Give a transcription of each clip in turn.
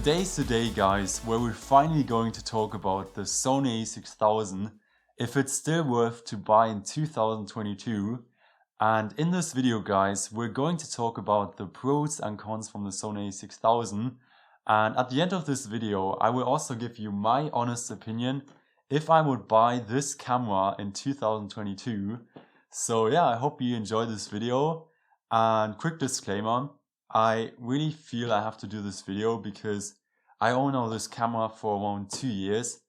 Today's the day, guys, where we're finally going to talk about the SONY a6000, if it's still worth to buy in 2022. And in this video, guys, we're going to talk about the pros and cons from the SONY a6000. And at the end of this video, I will also give you my honest opinion if I would buy this camera in 2022. So yeah, I hope you enjoy this video. And quick disclaimer, I really feel I have to do this video because I own now this camera for around 2 years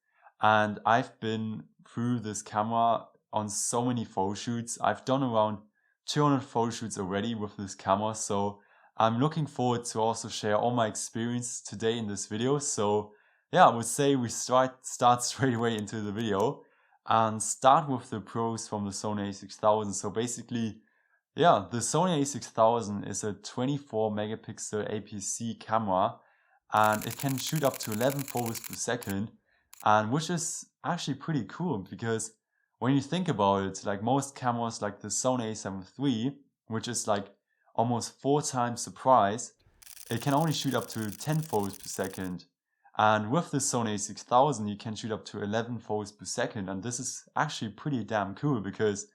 and I've been through this camera on so many photo shoots. I've done around 200 photo shoots already with this camera, so I'm looking forward to also share all my experience today in this video. So yeah, I would say we start straight away into the video and start with the pros from the SONY a6000. So basically, yeah, the SONY a6000 is a 24 megapixel APS-C camera and it can shoot up to 11 photos per second, and which is actually pretty cool because when you think about it, like most cameras like the SONY a7 III, which is like almost 4 times the price, it can only shoot up to 10 photos per second. And with the SONY a6000 you can shoot up to 11 photos per second, and this is actually pretty damn cool because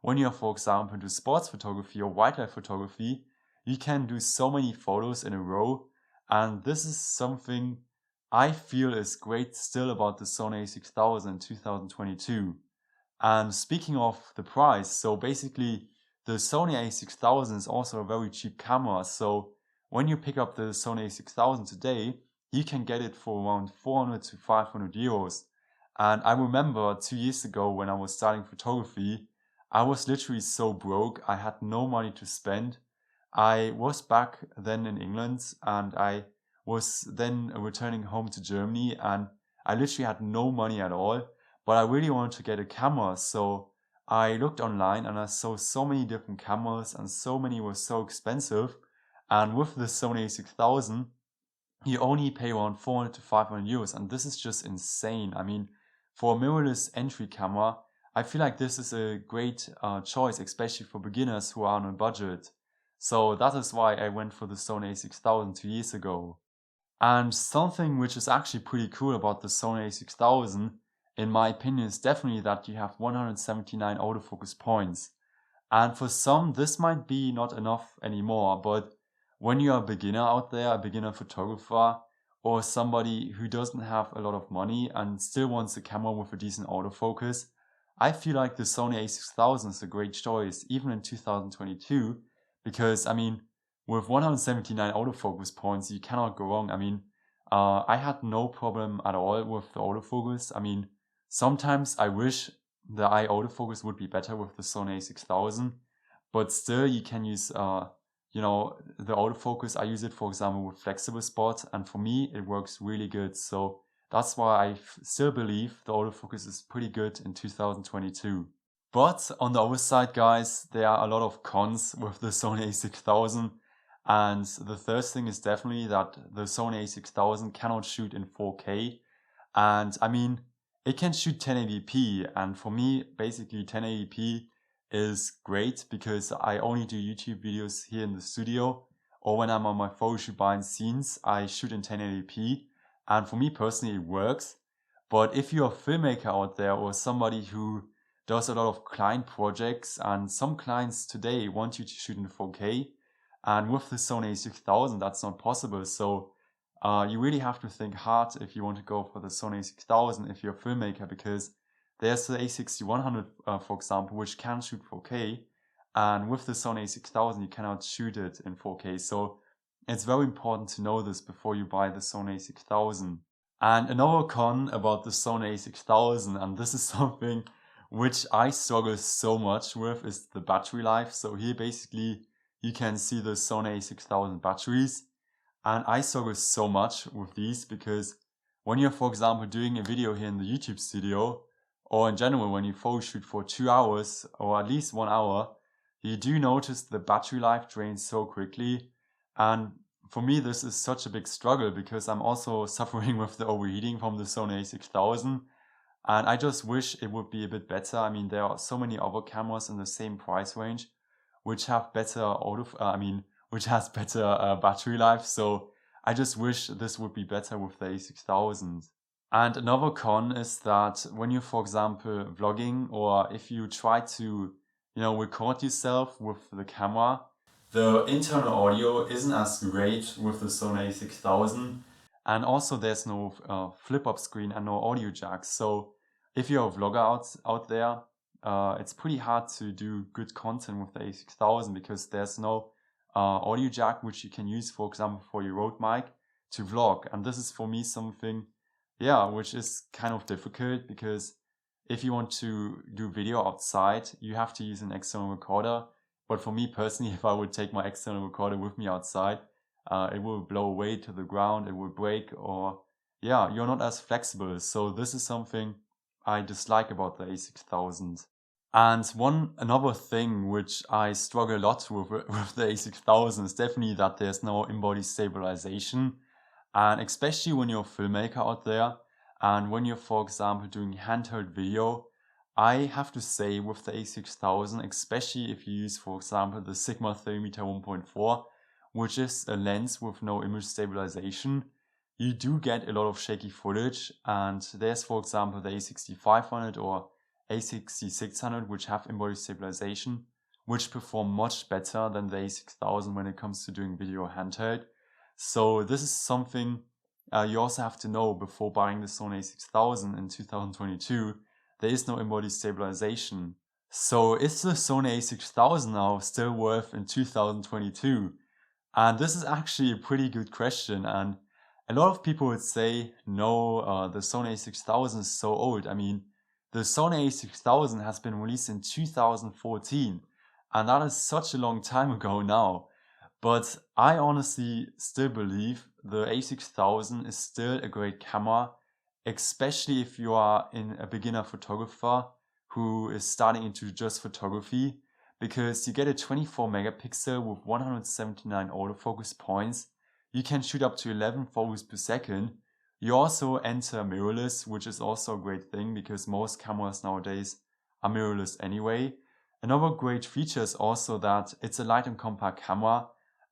when you're, for example, into sports photography or wildlife photography, you can do so many photos in a row, and this is something I feel is great still about the SONY a6000 in 2022. And speaking of the price, so basically the SONY a6000 is also a very cheap camera, so when you pick up the SONY a6000 today, you can get it for around 400 to 500 euros. And I remember 2 years ago when I was starting photography, I was literally so broke, I had no money to spend. I was back then in England and I was then returning home to Germany and I literally had no money at all, but I really wanted to get a camera. So I looked online and I saw so many different cameras and so many were so expensive. And with the SONY a6000, you only pay around 400 to 500 euros, and this is just insane. I mean, for a mirrorless entry camera, I feel like this is a great choice, especially for beginners who are on a budget. So that is why I went for the SONY a6000 2 years ago. And something which is actually pretty cool about the SONY a6000, in my opinion, is definitely that you have 179 autofocus points. And for some, this might be not enough anymore, but when you're a beginner out there, a beginner photographer, or somebody who doesn't have a lot of money and still wants a camera with a decent autofocus, I feel like the SONY a6000 is a great choice, even in 2022, because, I mean, with 179 autofocus points, you cannot go wrong. I mean, I had no problem at all with the autofocus. I mean, sometimes I wish the eye autofocus would be better with the SONY a6000, but still you can use, the autofocus. I use it, for example, with flexible spot, and for me, it works really good. So that's why I still believe the autofocus is pretty good in 2022. But on the other side, guys, there are a lot of cons with the SONY a6000. And the first thing is definitely that the SONY a6000 cannot shoot in 4K. And I mean, it can shoot 1080p. And for me, basically 1080p is great because I only do YouTube videos here in the studio, or when I'm on my photo shoot behind scenes, I shoot in 1080p. And for me personally, it works. But if you're a filmmaker out there or somebody who does a lot of client projects, and some clients today want you to shoot in 4K, and with the SONY a6000, that's not possible. So you really have to think hard if you want to go for the SONY a6000 if you're a filmmaker, because there's the a6100, for example, which can shoot 4K, and with the SONY a6000 you cannot shoot it in 4K. So it's very important to know this before you buy the SONY a6000. And another con about the SONY a6000, and this is something which I struggle so much with, is the battery life. So here basically you can see the SONY a6000 batteries, and I struggle so much with these because when you're, for example, doing a video here in the YouTube studio, or in general when you photo shoot for 2 hours or at least 1 hour, you do notice the battery life drains so quickly. And for me this is such a big struggle because I'm also suffering with the overheating from the SONY a6000, and I just wish it would be a bit better. I mean, there are so many other cameras in the same price range which have better which has better battery life. So I just wish this would be better with the a6000. And another con is that when you're, for example, vlogging, or if you try to, record yourself with the camera, the internal audio isn't as great with the SONY a6000. And also there's no flip-up screen and no audio jack. So if you're a vlogger out there, it's pretty hard to do good content with the a6000 because there's no audio jack which you can use, for example, for your Rode mic to vlog. And this is for me something, which is kind of difficult, because if you want to do video outside, you have to use an external recorder. But for me personally, if I would take my external recorder with me outside, it will blow away to the ground, it will break, or you're not as flexible. So this is something I dislike about the a6000. And another thing which I struggle a lot with the a6000 is definitely that there's no in-body stabilization. And especially when you're a filmmaker out there, and when you're, for example, doing handheld video, I have to say with the a6000, especially if you use, for example, the Sigma 3mm 1.4, which is a lens with no image stabilization, you do get a lot of shaky footage. And there's, for example, the a6500 or a6600, which have in-body stabilization, which perform much better than the a6000 when it comes to doing video handheld. So this is something you also have to know before buying the SONY a6000 in 2022. There is no in-body stabilization. So is the SONY a6000 now still worth in 2022? And this is actually a pretty good question. And a lot of people would say, no, the SONY a6000 is so old. I mean, the SONY a6000 has been released in 2014. And that is such a long time ago now. But I honestly still believe the a6000 is still a great camera, especially if you are a beginner photographer who is starting into just photography, because you get a 24 megapixel with 179 autofocus points. You can shoot up to 11 photos per second. You also enter mirrorless, which is also a great thing because most cameras nowadays are mirrorless anyway. Another great feature is also that it's a light and compact camera.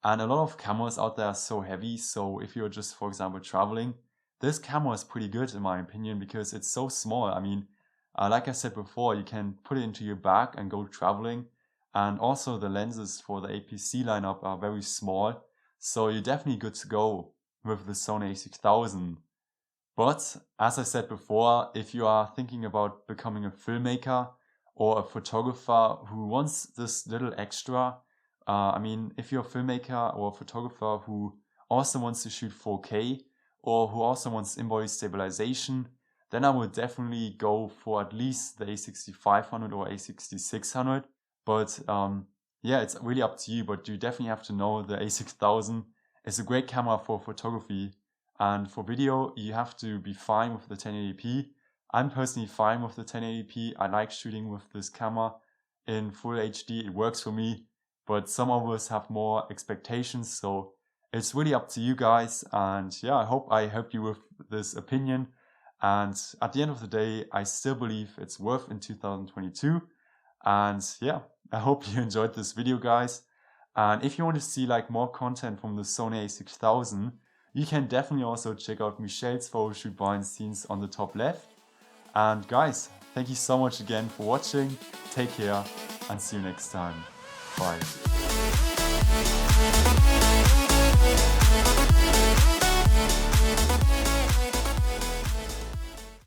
And a lot of cameras out there are so heavy, so if you're just, for example, traveling, this camera is pretty good in my opinion because it's so small. I mean, like I said before, you can put it into your bag and go traveling. And also the lenses for the APS-C lineup are very small, so you're definitely good to go with the SONY a6000. But as I said before, if you are thinking about becoming a filmmaker or a photographer who wants this little extra, I mean, if you're a filmmaker or a photographer who also wants to shoot 4K or who also wants in-body stabilization, then I would definitely go for at least the a6500 or a6600. But it's really up to you, but you definitely have to know the a6000 is a great camera for photography. And for video, you have to be fine with the 1080p. I'm personally fine with the 1080p. I like shooting with this camera in full HD. It works for me. But some of us have more expectations, so it's really up to you guys. And I hope I helped you with this opinion. And at the end of the day, I still believe it's worth in 2022. And I hope you enjoyed this video, guys. And if you want to see more content from the SONY a6000, you can definitely also check out Michelle's Photoshoot behind the scenes on the top left. And guys, thank you so much again for watching. Take care and see you next time. Bye.